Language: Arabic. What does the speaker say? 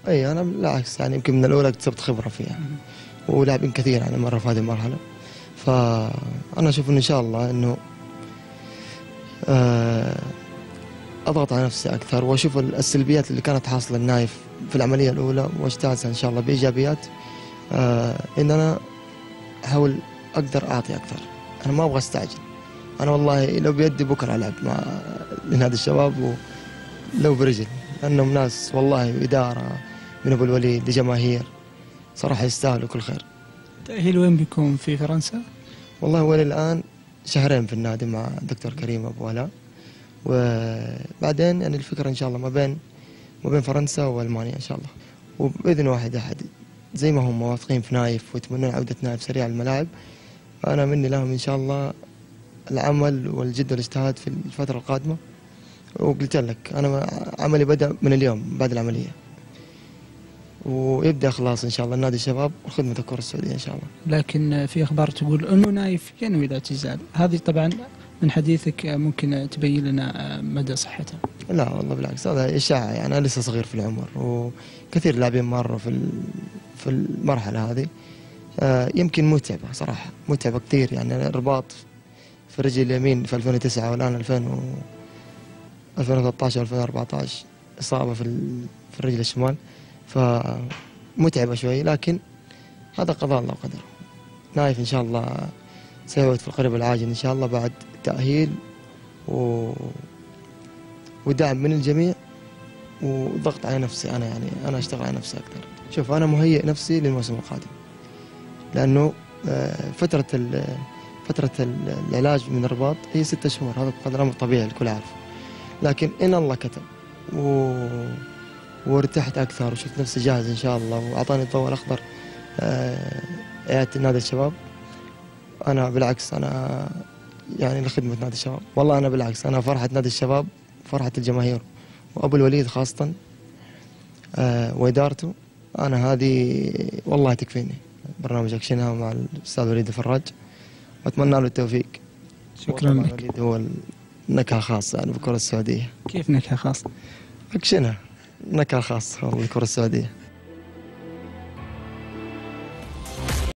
اي انا بالعكس يعني يمكن من الاولى اكتسبت خبره فيها ولاعبين كثير يعني مره في هذه المرحله. فانا اشوف ان شاء الله انه اضغط على نفسي اكثر واشوف السلبيات اللي كانت حاصله النايف في العمليه الاولى واجتازها ان شاء الله بايجابيات. ان انا احاول اقدر اعطي اكثر. انا ما ابغى استعجل. انا والله لو بيدي بكره العب مع نادي الشباب ولو برجل، لانهم ناس والله اداره من ابو الوليد لجماهير صراحه يستاهلوا كل خير. تأهيل وين بيكون؟ في فرنسا؟ والله هو الان شهرين في النادي مع دكتور كريم ابو ولاء، وبعدين يعني الفكره ان شاء الله ما بين فرنسا والمانيا ان شاء الله. وباذن واحد احد زي ما هم واثقين في نايف ويتمنون عوده نايف سريع الملاعب، انا مني لهم ان شاء الله العمل والجد والاجتهاد في الفتره القادمه. وقلت لك انا عملي بدا من اليوم بعد العمليه، ويبدا خلاص ان شاء الله نادي الشباب وخدمه الكره السعوديه ان شاء الله. لكن في اخبار تقول انه نايف ينوي الاعتزال، هذه طبعا من حديثك ممكن تبين لنا مدى صحتها؟ لا والله بالعكس، هذا اشاعه يعني. انا لسه صغير في العمر وكثير لاعبين مروا في المرحله هذه. يمكن متعبه صراحه، متعبه كثير يعني. الرباط في الرجل اليمين في 2009 والان 2013 2014 اصابه في الرجل الشمال، فمتعبه شوي، لكن هذا قضاء الله وقدره. نايف ان شاء الله سيعود في القريب العاجل ان شاء الله بعد تاهيل ودعم من الجميع وضغط على نفسي. انا يعني انا اشتغل على نفسي اكثر. شوف انا مهيئ نفسي للموسم القادم، لانه فتره العلاج من الرباط هي 6 شهور، هذا بقدر الامر طبيعي الكل عارف. لكن ان الله كتب وارتحت اكثر وشفت نفسي جاهز ان شاء الله واعطاني الضوء الاخضر اعاده نادي الشباب، انا بالعكس انا يعني لخدمه نادي الشباب. والله انا بالعكس انا فرحه نادي الشباب، فرحه الجماهير وابو الوليد خاصه وادارته. انا هذه والله تكفيني. برنامج اكشنها مع الاستاذ وليد الفراج واتمنى له التوفيق. شكرا لك. وليد هو نكهه خاصه يعني بالكره السعوديه. كيف نكهه خاصه؟ اكشنها نكهه خاصه والله بالكره السعوديه.